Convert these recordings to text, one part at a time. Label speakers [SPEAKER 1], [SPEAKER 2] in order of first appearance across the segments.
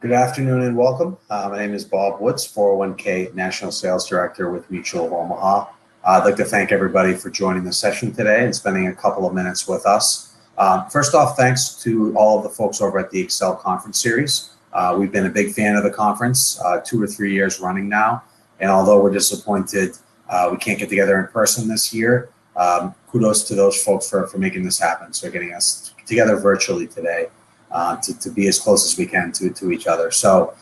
[SPEAKER 1] Good afternoon and welcome. My name is Bob Woods, 401k National Sales Director with Mutual of Omaha. I'd like to thank everybody for joining the session today and spending a couple of minutes with us. First off, thanks to all of the folks over at the Excel Conference Series. We've been a big fan of the conference, 2 or 3 years running now. And although we're disappointed we can't get together in person this year, kudos to those folks for making this happen. So getting us together virtually today. To be as close as we can to each other. So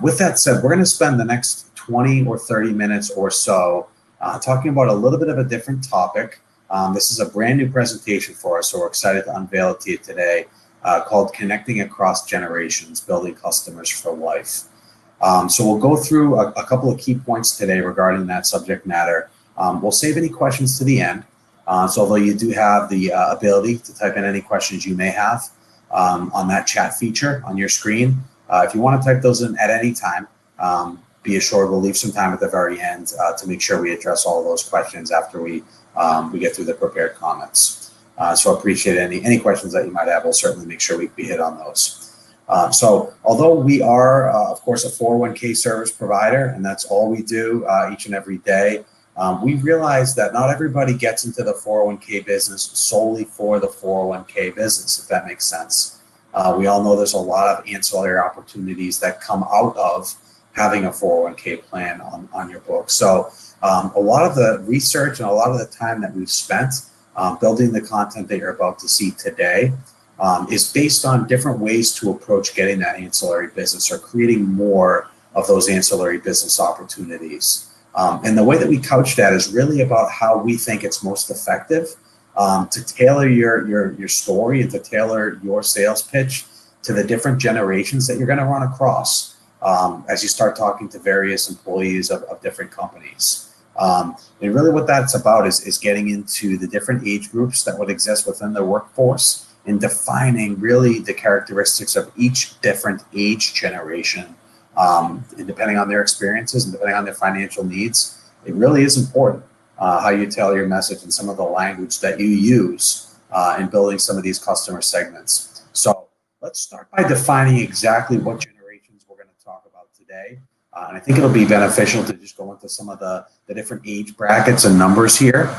[SPEAKER 1] with that said, we're going to spend the next 20 or 30 minutes or so talking about a little bit of a different topic. This is a brand new presentation for us, so we're excited to unveil it to you today, called Connecting Across Generations, Building Customers for Life. So we'll go through a couple of key points today regarding that subject matter. We'll save any questions to the end. So although you do have the ability to type in any questions you may have, on that chat feature on your screen. If you want to type those in at any time, be assured we'll leave some time at the very end to make sure we address all of those questions after we get through the prepared comments. So appreciate any questions that you might have. We'll certainly make sure we hit on those. So although we are, of course, a 401k service provider, and that's all we do each and every day, we realize that not everybody gets into the 401k business solely for the 401k business, if that makes sense. We all know there's a lot of ancillary opportunities that come out of having a 401k plan on your book. So a lot of the research and a lot of the time that we've spent building the content that you're about to see today is based on different ways to approach getting that ancillary business or creating more of those ancillary business opportunities. And the way that we couch that is really about how we think it's most effective to tailor your story and to tailor your sales pitch to the different generations that you're going to run across as you start talking to various employees of different companies. And really what that's about is getting into the different age groups that would exist within the workforce and defining really the characteristics of each different age generation. And depending on their experiences and depending on their financial needs, it really is important how you tell your message and some of the language that you use in building some of these customer segments. So let's start by defining exactly what generations we're going to talk about today. And I think it'll be beneficial to just go into some of the different age brackets and numbers here.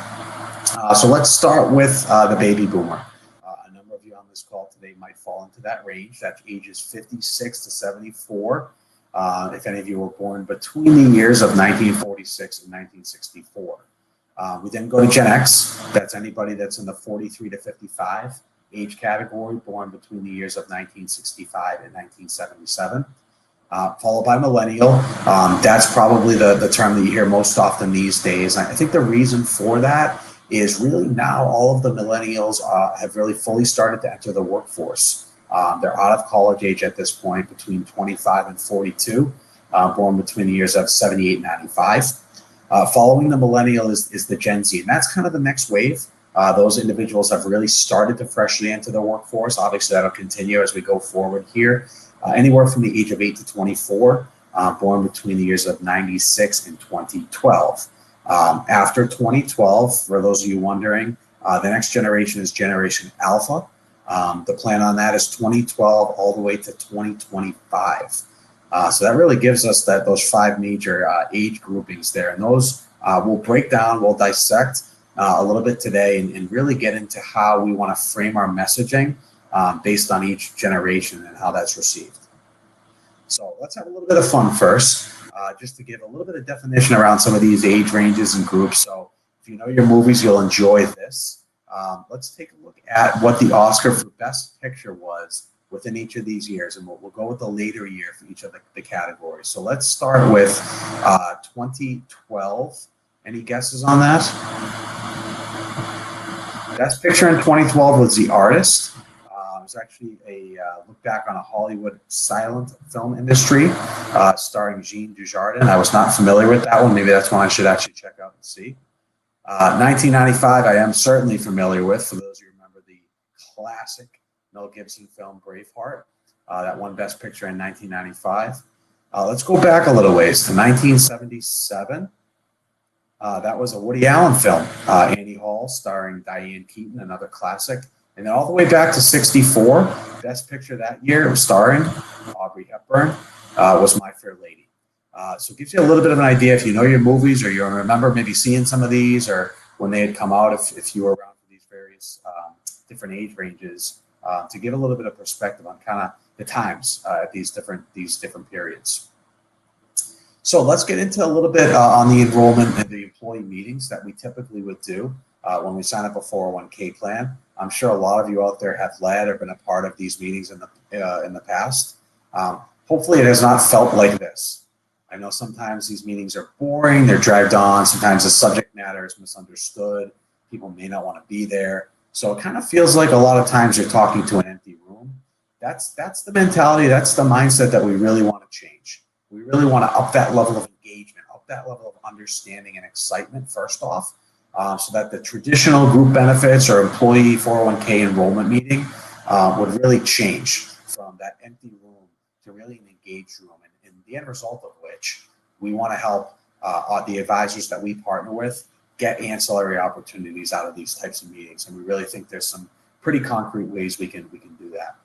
[SPEAKER 1] So let's start with the baby boomer. A number of you on this call today might fall into that range. That's ages 56 to 74. If any of you were born between the years of 1946 and 1964. We then go to Gen X. That's anybody that's in the 43 to 55 age category, born between the years of 1965 and 1977. Followed by millennial. That's probably the term that you hear most often these days. And I think the reason for that is really now all of the millennials have really fully started to enter the workforce. They're out of college age at this point, between 25 and 42, born between the years of 78 and 95. Following the millennial is the Gen Z, and that's kind of the next wave. Those individuals have really started to freshly enter the workforce. Obviously, that'll continue as we go forward here. Anywhere from the age of 8 to 24, born between the years of 96 and 2012. After 2012, for those of you wondering, the next generation is Generation Alpha. The plan on that is 2012 all the way to 2025. So that really gives us those 5 major age groupings there. And those we'll break down, we'll dissect a little bit today and really get into how we want to frame our messaging based on each generation and how that's received. So let's have a little bit of fun first, just to give a little bit of definition around some of these age ranges and groups. So if you know your movies, you'll enjoy this. Let's take a look at what the Oscar for Best Picture was within each of these years, and we'll go with the later year for each of the categories. So let's start with 2012. Any guesses on that? Best Picture in 2012 was The Artist. It was actually a look back on a Hollywood silent film industry starring Jean Dujardin. I was not familiar with that one. Maybe that's one I should actually check out and see. 1995, I am certainly familiar with, for those who remember the classic Mel Gibson film Braveheart. That won Best Picture in 1995. Let's go back a little ways to 1977. That was a Woody Allen film, Annie Hall, starring Diane Keaton, another classic. And then all the way back to 64, Best Picture that year, starring Audrey Hepburn, was My Fair Lady. So it gives you a little bit of an idea if you know your movies or you remember maybe seeing some of these or when they had come out, if you were around for these various different age ranges, to give a little bit of perspective on kind of the times at these different periods. So let's get into a little bit on the enrollment and the employee meetings that we typically would do when we sign up a 401k plan. I'm sure a lot of you out there have led or been a part of these meetings in the past. Hopefully it has not felt like this. I know sometimes these meetings are boring, they're dragged on, sometimes the subject matter is misunderstood, people may not want to be there. So it kind of feels like a lot of times you're talking to an empty room. That's the mentality, that's the mindset that we really want to change. We really want to up that level of engagement, up that level of understanding and excitement first off, so that the traditional group benefits or employee 401k enrollment meeting would really change from that empty room to really an engaged room. And the end result of which we want to help the advisors that we partner with get ancillary opportunities out of these types of meetings. And we really think there's some pretty concrete ways we can do that.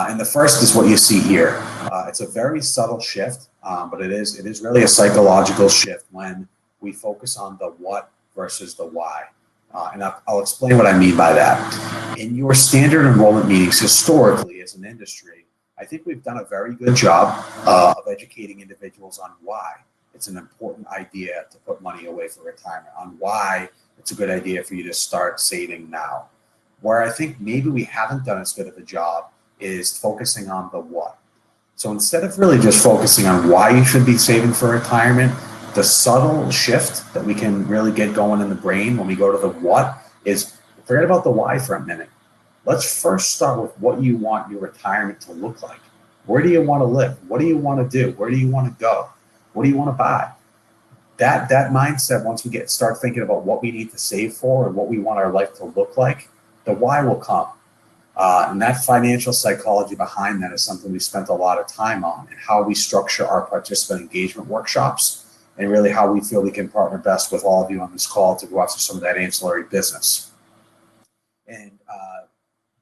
[SPEAKER 1] And the first is what you see here. It's a very subtle shift, but it is really a psychological shift when we focus on the what versus the why. And I'll explain what I mean by that. In your standard enrollment meetings, historically as an industry, I think we've done a very good job of educating individuals on why it's an important idea to put money away for retirement, on why it's a good idea for you to start saving now. Where I think maybe we haven't done as good of a job is focusing on the what. So instead of really just focusing on why you should be saving for retirement, the subtle shift that we can really get going in the brain when we go to the what is forget about the why for a minute. Let's first start with what you want your retirement to look like. Where do you want to live? What do you want to do? Where do you want to go? What do you want to buy? That mindset, once we start thinking about what we need to save for and what we want our life to look like, the why will come. And that financial psychology behind that is something we spent a lot of time on, and how we structure our participant engagement workshops, and really how we feel we can partner best with all of you on this call to go after some of that ancillary business. And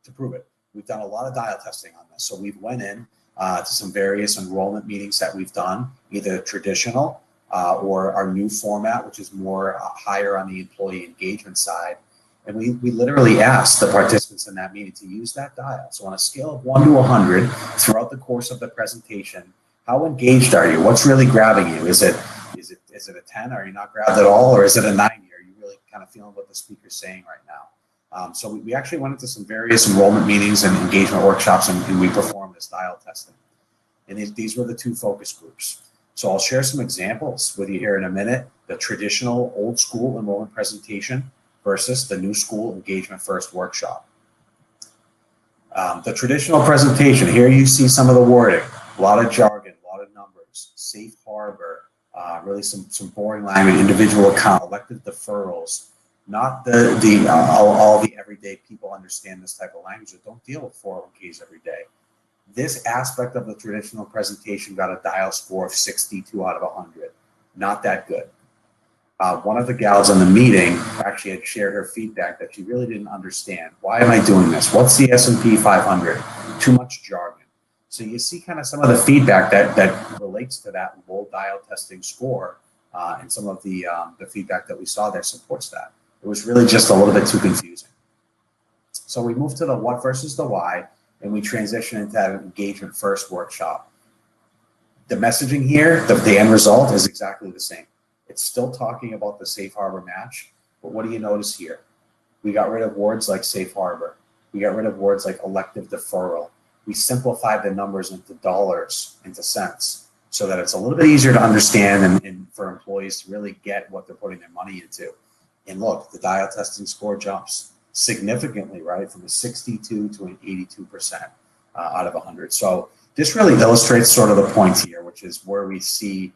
[SPEAKER 1] to prove it, we've done a lot of dial testing on this. So we've went in to some various enrollment meetings that we've done, either traditional or our new format, which is more higher on the employee engagement side. And we literally asked the participants in that meeting to use that dial. So on a scale of 1 to 100 throughout the course of the presentation, how engaged are you? What's really grabbing you? Is it a 10? Are you not grabbed at all? Or is it a 90? Are you really kind of feeling what the speaker's saying right now? So we actually went into some various enrollment meetings and engagement workshops, and we performed this dial testing. And these were the two focus groups. So I'll share some examples with you here in a minute. The traditional old school enrollment presentation versus the new school engagement first workshop. The traditional presentation, here you see some of the wording, a lot of jargon, a lot of numbers, safe harbor, really some boring language, individual account, elective deferrals, not all the everyday people understand this type of language that don't deal with 401ks every day. This aspect of the traditional presentation got a dial score of 62 out of 100. Not that good. One of the gals in the meeting actually had shared her feedback that she really didn't understand. Why am I doing this? What's the S&P 500? Too much jargon. So you see kind of some of the feedback that relates to that low dial testing score, and some of the feedback that we saw there supports that. It was really just a little bit too confusing. So we moved to the what versus the why, and we transitioned into that engagement first workshop. The messaging here, the end result is exactly the same. It's still talking about the safe harbor match, but what do you notice here? We got rid of words like safe harbor. We got rid of words like elective deferral. We simplified the numbers into dollars, into cents, so that it's a little bit easier to understand and for employees to really get what they're putting their money into. And look, the dial testing score jumps significantly, right, from a 62 to an 82% out of 100. So this really illustrates sort of the point here, which is where we see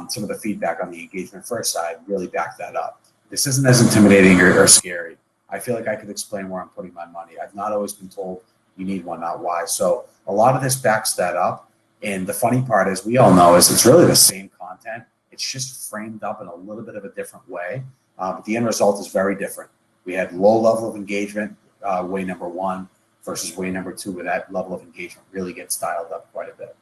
[SPEAKER 1] some of the feedback on the engagement first side really back that up. This isn't as intimidating or scary. I feel like I could explain where I'm putting my money. I've not always been told you need one, not why. So a lot of this backs that up. And the funny part is, we all know, is it's really the same content. It's just framed up in a little bit of a different way. But the end result is very different. We had low level of engagement, way number one, versus way number 2, where that level of engagement really gets dialed up quite a bit.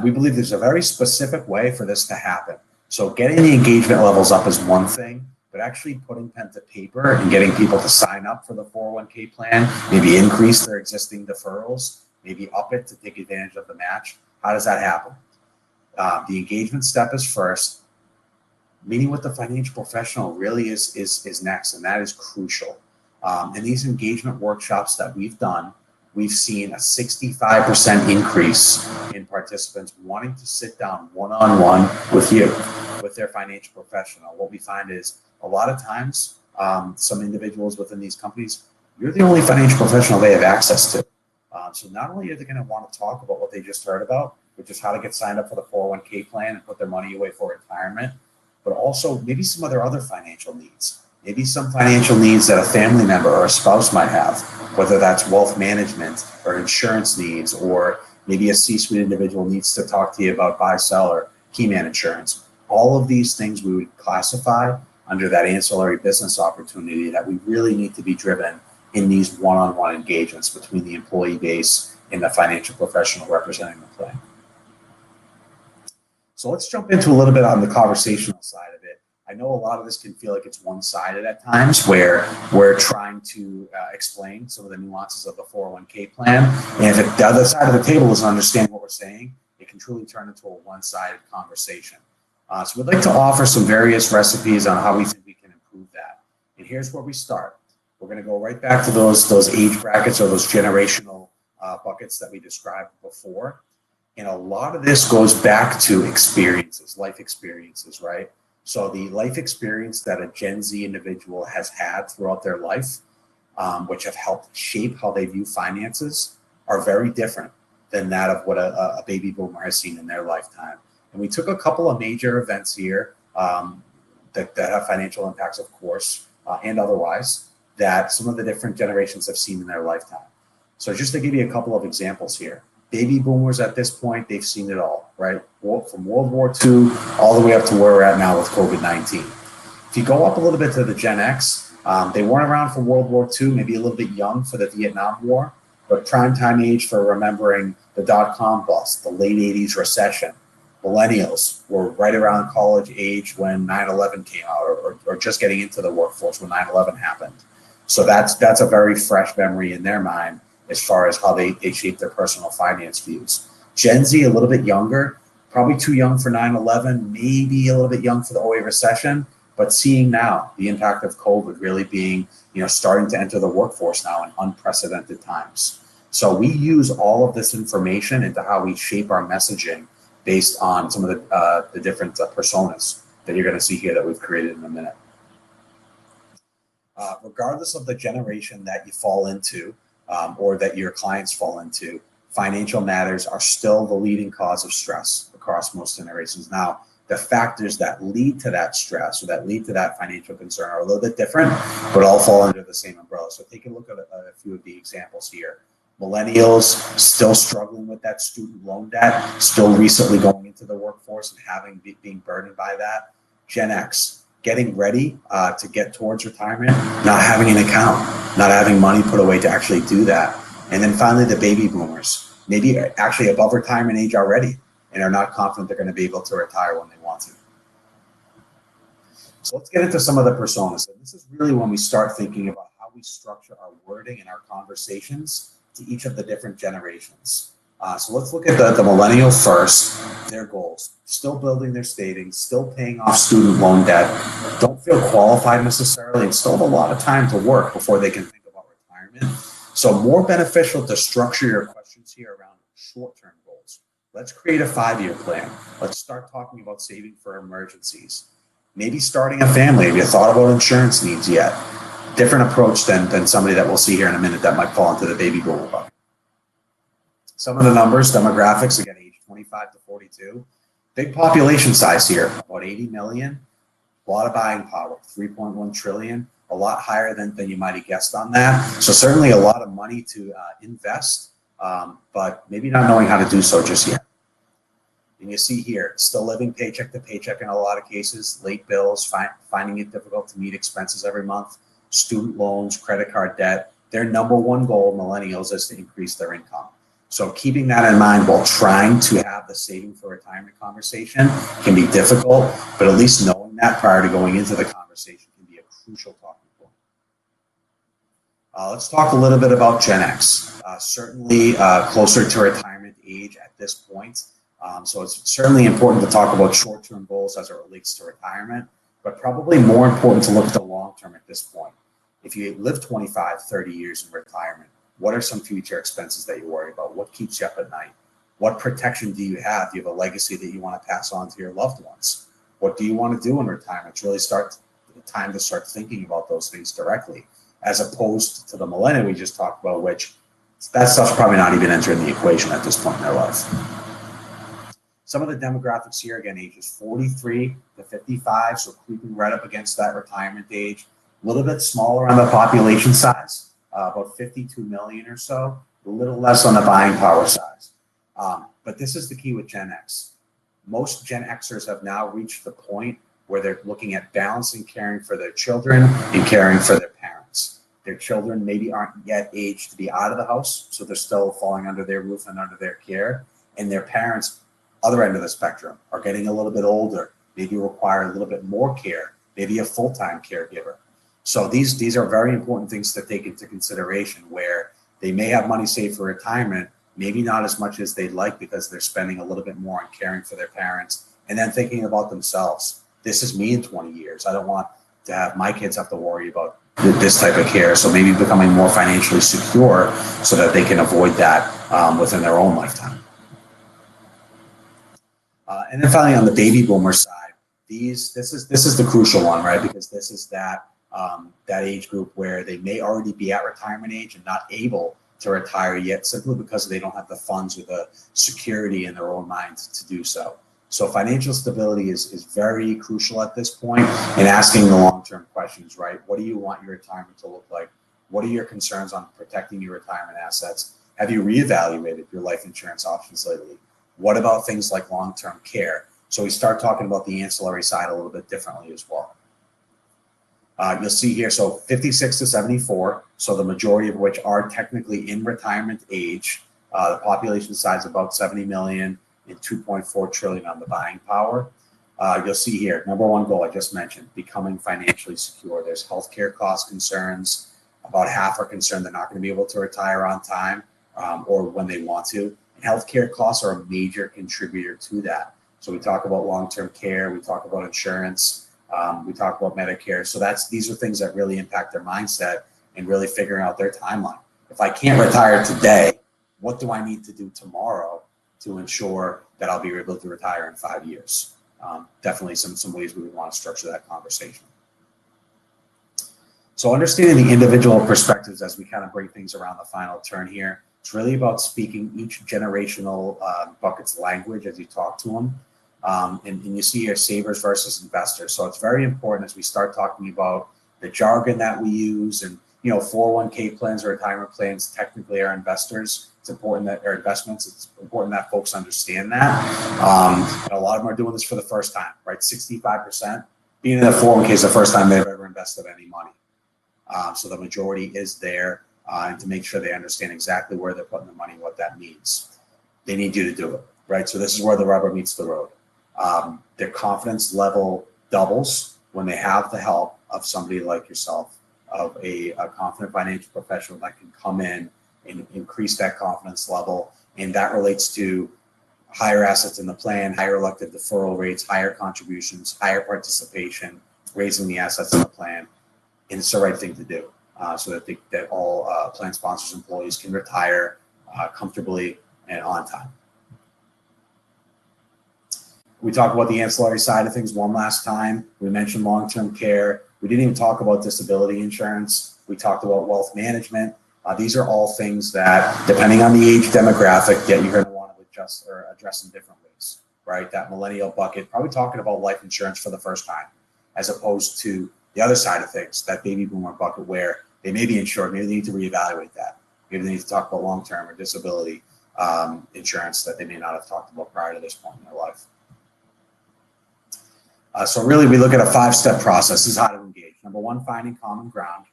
[SPEAKER 1] We believe there's a very specific way for this to happen. So getting the engagement levels up is one thing, but actually putting pen to paper and getting people to sign up for the 401k plan, maybe increase their existing deferrals, maybe up it to take advantage of the match. How does that happen? The engagement step is first. Meeting with the financial professional really is next, and that is crucial. In these engagement workshops that we've done, we've seen a 65% increase in participants wanting to sit down one-on-one with you, with their financial professional. What we find is a lot of times, some individuals within these companies, you're the only financial professional they have access to. So not only are they going to want to talk about what they just heard about, which is how to get signed up for the 401k plan and put their money away for retirement, but also maybe some of their other financial needs. Maybe some financial needs that a family member or a spouse might have, whether that's wealth management or insurance needs, or maybe a C-suite individual needs to talk to you about buy, sell, or key man insurance. All of these things we would classify under that ancillary business opportunity that we really need to be driven in these one-on-one engagements between the employee base and the financial professional representing the plan. So let's jump into a little bit on the conversational side of it. I know a lot of this can feel like it's one-sided at times, where we're trying to explain some of the nuances of the 401k plan. And if the other side of the table doesn't understand what we're saying, it can truly turn into a one-sided conversation. So we'd like to offer some various recipes on how we think we can improve that. And here's where we start. We're going to go right back to those age brackets or those generational buckets that we described before. And a lot of this goes back to experiences, life experiences, right? So the life experience that a Gen Z individual has had throughout their life, which have helped shape how they view finances, are very different than that of what a baby boomer has seen in their lifetime. And we took a couple of major events here that have financial impacts, of course, and otherwise, that some of the different generations have seen in their lifetime. So just to give you a couple of examples here. Baby boomers at this point, they've seen it all, right? From World War II all the way up to where we're at now with COVID-19. If you go up a little bit to the Gen X, they weren't around for World War II, maybe a little bit young for the Vietnam War, but prime time age for remembering the dot-com bust, the late 80s recession. Millennials were right around college age when 9/11 came out, or just getting into the workforce when 9/11 happened. So that's a very fresh memory in their mind as far as how they shape their personal finance views. Gen Z, a little bit younger, probably too young for 9/11, maybe a little bit young for the 08 recession, but seeing now the impact of COVID really being, starting to enter the workforce now in unprecedented times. So we use all of this information into how we shape our messaging based on some of the different personas that you're going to see here that we've created in a minute. Regardless of the generation that you fall into, or that your clients fall into, financial matters are still the leading cause of stress across most generations. Now, the factors that lead to that stress or that lead to that financial concern are a little bit different, but all fall under the same umbrella. So take a look at a few of the examples here. Millennials still struggling with that student loan debt, still recently going into the workforce and being burdened by that. Gen X, getting ready to get towards retirement, not having an account, not having money put away to actually do that. And then finally, the baby boomers, maybe actually above retirement age already, and are not confident they're going to be able to retire when they want to. So let's get into some of the personas. And this is really when we start thinking about how we structure our wording and our conversations to each of the different generations. So let's look at the millennial first, their goals. Still building their savings, still paying off student loan debt, don't feel qualified necessarily, and still have a lot of time to work before they can think about retirement. So more beneficial to structure your questions here around short-term goals. Let's create a 5-year plan. Let's start talking about saving for emergencies. Maybe starting a family. Have you thought about insurance needs yet? Different approach than somebody that we'll see here in a minute that might fall into the baby boomer bucket. Some of the numbers, demographics, again, age 25 to 42. Big population size here, about 80 million. A lot of buying power, 3.1 trillion, a lot higher than you might have guessed on that. So certainly a lot of money to invest, but maybe not knowing how to do so just yet. And you see here, still living paycheck to paycheck in a lot of cases, late bills, finding it difficult to meet expenses every month, student loans, credit card debt, their number one goal, millennials, is to increase their income. So keeping that in mind while trying to have the saving for retirement conversation can be difficult, but at least knowing that prior to going into the conversation can be a crucial talking point. Let's talk a little bit about Gen X. Certainly closer to retirement age at this point. So it's certainly important to talk about short-term goals as it relates to retirement, but probably more important to look at the long-term at this point. If you live 25, 30 years in retirement, what are some future expenses that you worry about? What keeps you up at night? What protection do you have? Do you have a legacy that you want to pass on to your loved ones? What do you want to do in retirement? It's really time to start thinking about those things directly, as opposed to the millennial we just talked about, which that stuff's probably not even entering the equation at this point in their life. Some of the demographics here, again, ages 43 to 55, so creeping right up against that retirement age. A little bit smaller on the population size, about 52 million or so, a little less on the buying power size. But this is the key with Gen X. Most Gen Xers have now reached the point where they're looking at balancing caring for their children and caring for their parents. Their children maybe aren't yet aged to be out of the house, so they're still falling under their roof and under their care. And their parents, other end of the spectrum, are getting a little bit older, maybe require a little bit more care, maybe a full-time caregiver. So these are very important things to take into consideration, where they may have money saved for retirement, maybe not as much as they'd like because they're spending a little bit more on caring for their parents and then thinking about themselves. This is me in 20 years. I don't want to have my kids have to worry about this type of care. So maybe becoming more financially secure so that they can avoid that within their own lifetime. And then finally, on the baby boomer side, this is the crucial one, right? Because this is that age group where they may already be at retirement age and not able to retire yet, simply because they don't have the funds or the security in their own minds to do so. So financial stability is very crucial at this point, and asking the long-term questions, right? What do you want your retirement to look like? What are your concerns on protecting your retirement assets? Have you reevaluated your life insurance options lately? What about things like long-term care? So we start talking about the ancillary side a little bit differently as well. You'll see here, so 56 to 74, so the majority of which are technically in retirement age. The population size about 70 million and 2.4 trillion on the buying power. You'll see here, number one goal I just mentioned, becoming financially secure. There's healthcare cost concerns. About half are concerned they're not going to be able to retire on time or when they want to. And healthcare costs are a major contributor to that. So we talk about long-term care, we talk about insurance, we talk about Medicare. So these are things that really impact their mindset and really figuring out their timeline. If I can't retire today, what do I need to do tomorrow to ensure that I'll be able to retire in 5 years? Definitely some ways we would want to structure that conversation. So understanding the individual perspectives as we kind of bring things around the final turn here, it's really about speaking each generational bucket's language as you talk to them. And you see here savers versus investors. So it's very important as we start talking about the jargon that we use, and 401k plans or retirement plans technically are investors. It's important that our investments. It's important that folks understand that. And a lot of them are doing this for the first time, right? 65% being in a 401k is the first time they've ever invested any money. So the majority is there, and to make sure they understand exactly where they're putting the money, what that means. They need you to do it, right? So this is where the rubber meets the road. Their confidence level doubles when they have the help of somebody like yourself, of a confident financial professional that can come in and increase that confidence level. And that relates to higher assets in the plan, higher elective deferral rates, higher contributions, higher participation, raising the assets in the plan. And it's the right thing to do so that all plan sponsors' employees can retire comfortably and on time. We talked about the ancillary side of things one last time. We mentioned long-term care. We didn't even talk about disability insurance. We talked about wealth management. These are all things that, depending on the age demographic, that you're going to want to adjust or address in different ways, right? That millennial bucket, probably talking about life insurance for the first time, as opposed to the other side of things, that baby boomer bucket where they may be insured, maybe they need to reevaluate that. Maybe they need to talk about long-term or disability insurance that they may not have talked about prior to this point in their life. So really, we look at a 5-step process. This is how to engage. Number one, finding common ground.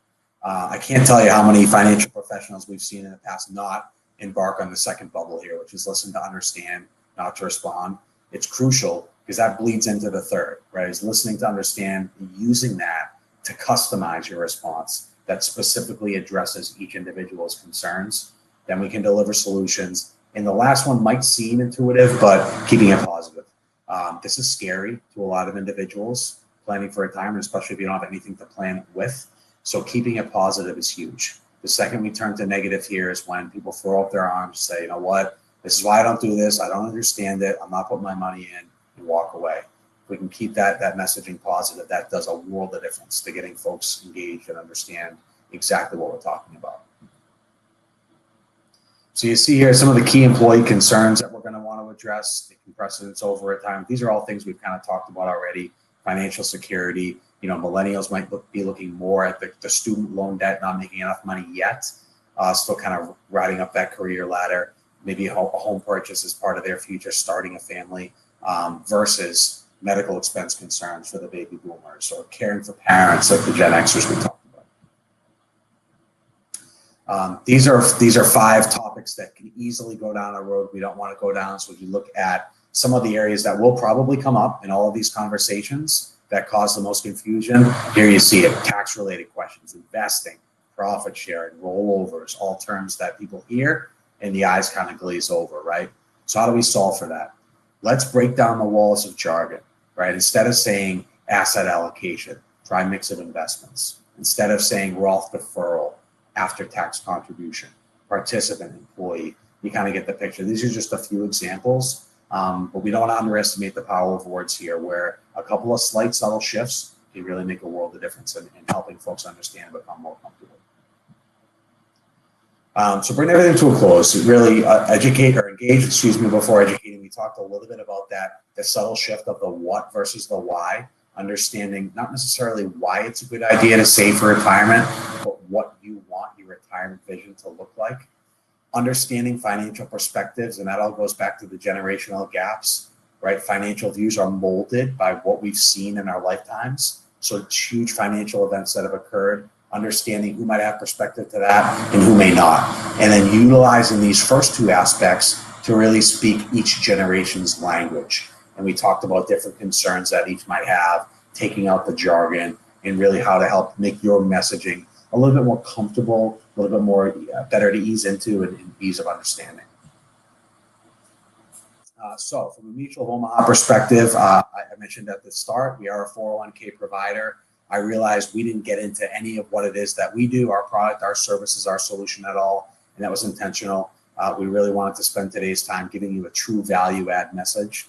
[SPEAKER 1] I can't tell you how many financial professionals we've seen in the past not embark on the second bubble here, which is listen to understand, not to respond. It's crucial because that bleeds into the third, right? Is listening to understand and using that to customize your response that specifically addresses each individual's concerns. Then we can deliver solutions. And the last one might seem intuitive, but keeping it positive. This is scary to a lot of individuals planning for retirement, especially if you don't have anything to plan with. So keeping it positive is huge. The second we turn to negative here is when people throw up their arms, say, you know what, this is why I don't do this. I don't understand it. I'm not putting my money in, and walk away. If we can keep that messaging positive, that does a world of difference to getting folks engaged and understand exactly what we're talking about. So you see here some of the key employee concerns that we're going to want to address, taking precedence over time. These are all things we've kind of talked about already. Financial security. Millennials might be looking more at the student loan debt, not making enough money yet, still kind of riding up that career ladder. Maybe a home purchase is part of their future, starting a family, versus medical expense concerns for the baby boomers or caring for parents like the Gen Xers we talked about. These are 5 topics that can easily go down a road we don't want to go down. So if you look at some of the areas that will probably come up in all of these conversations that cause the most confusion, here you see it: tax-related questions, investing, profit sharing, rollovers, all terms that people hear and the eyes kind of glaze over, right? So how do we solve for that? Let's break down the walls of jargon, right? Instead of saying asset allocation, try mix of investments. Instead of saying Roth deferral, after-tax contribution, participant, employee, you kind of get the picture. These are just a few examples, but we don't want to underestimate the power of words here, where a couple of slight subtle shifts can really make a world of difference in helping folks understand and become more comfortable. So bring everything to a close. Really educate or engage, before educating. We talked a little bit about that, the subtle shift of the what versus the why, understanding not necessarily why it's a good idea to save for retirement, but what you want your retirement vision to look like. Understanding financial perspectives, and that all goes back to the generational gaps, right? Financial views are molded by what we've seen in our lifetimes. So huge financial events that have occurred, understanding who might have perspective to that and who may not. And then utilizing these first 2 aspects to really speak each generation's language. And we talked about different concerns that each might have, taking out the jargon, and really how to help make your messaging a little bit more comfortable, a little bit more better to ease into and ease of understanding. So from a Mutual of Omaha perspective, I mentioned at the start, we are a 401k provider. I realized we didn't get into any of what it is that we do, our product, our services, our solution at all, and that was intentional. We really wanted to spend today's time giving you a true value add message.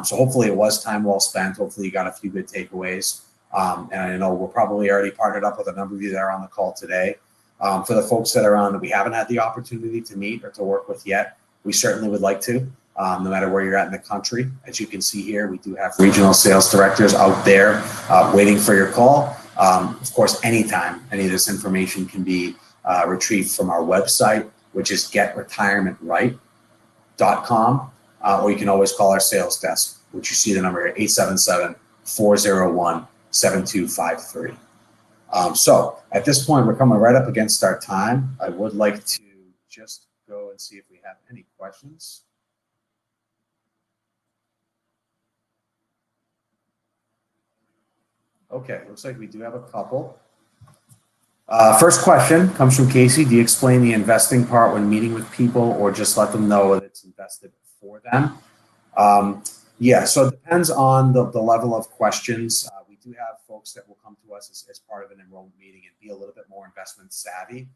[SPEAKER 1] So hopefully it was time well spent. Hopefully you got a few good takeaways. And I know we're probably already partnered up with a number of you that are on the call today. For the folks that are on that we haven't had the opportunity to meet or to work with yet, we certainly would like to, no matter where you're at in the country. As you can see here, we do have regional sales directors out there waiting for your call. Of course, anytime any of this information can be retrieved from our website, which is getretirementright.com, or you can always call our sales desk, which you see the number here, 877-401-7253. So at this point, we're coming right up against our time. I would like to just go and see if we have any questions. Okay, looks like we do have a couple. First question comes from Casey. Do you explain the investing part when meeting with people, or just let them know that it's invested for them? Yeah, so it depends on the level of questions. We do have folks that will come to us as part of an enrollment meeting and be a little bit more investment savvy.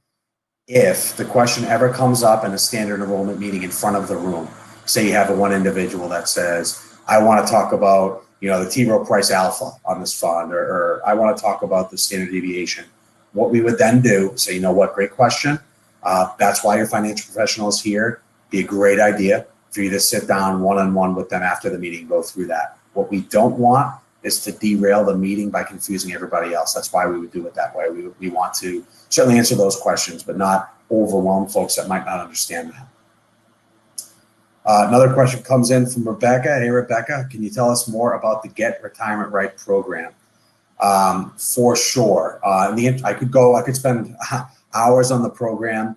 [SPEAKER 1] If the question ever comes up in a standard enrollment meeting in front of the room, say you have one individual that says, I want to talk about the T. Rowe Price Alpha on this fund, or I want to talk about the standard deviation. What we would then do, say, you know what, great question. That's why your financial professional is here. Be a great idea for you to sit down one-on-one with them after the meeting, go through that. What we don't want is to derail the meeting by confusing everybody else. That's why we would do it that way. We want to certainly answer those questions, but not overwhelm folks that might not understand that. Another question comes in from Rebecca. Hey, Rebecca, can you tell us more about the Get Retirement Right program? for sure. I could spend hours on the program.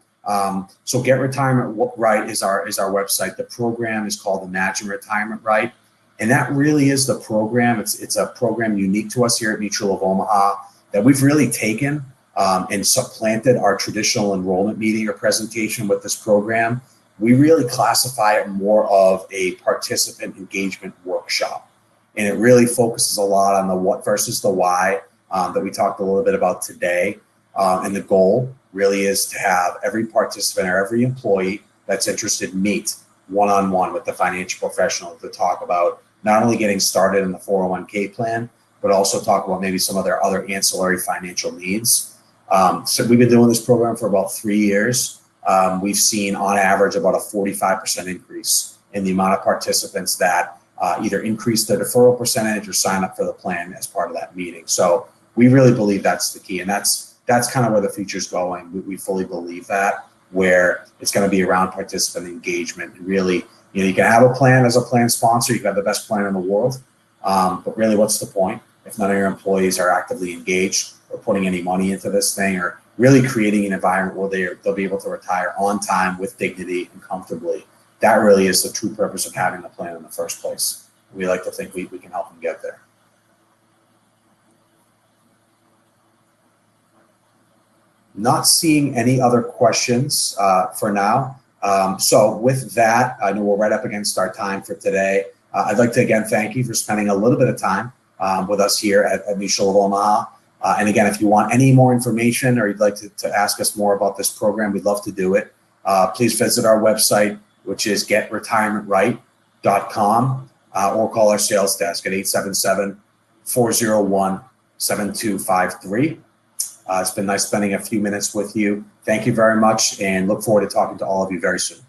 [SPEAKER 1] So Get Retirement Right is our website. The program is called Imagine Retirement Right. And that really is the program. It's a program unique to us here at Mutual of Omaha that we've really taken and supplanted our traditional enrollment meeting or presentation with this program. We really classify it more of a participant engagement workshop. And it really focuses a lot on the what versus the why that we talked a little bit about today. And the goal really is to have every participant or every employee that's interested meet one-on-one with the financial professional to talk about not only getting started in the 401k plan, but also talk about maybe some of their other ancillary financial needs. So we've been doing this program for about 3 years. We've seen on average about a 45% increase in the amount of participants that either increase their deferral percentage or sign up for the plan as part of that meeting. So we really believe that's the key. And that's kind of where the future's going. We fully believe that, where it's going to be around participant engagement. And really, you can have a plan as a plan sponsor, you can have the best plan in the world. But really, what's the point if none of your employees are actively engaged or putting any money into this thing, or really creating an environment where they'll be able to retire on time with dignity and comfortably? That really is the true purpose of having the plan in the first place. We like to think we can help them get there. Not seeing any other questions for now. So with that, I know we're right up against our time for today. I'd like to again thank you for spending a little bit of time with us here at Mutual of Omaha. And again, if you want any more information or you'd like to ask us more about this program, we'd love to do it. Please visit our website, which is getretirementright.com, or call our sales desk at 877-401-7253. It's been nice spending a few minutes with you. Thank you very much, and look forward to talking to all of you very soon.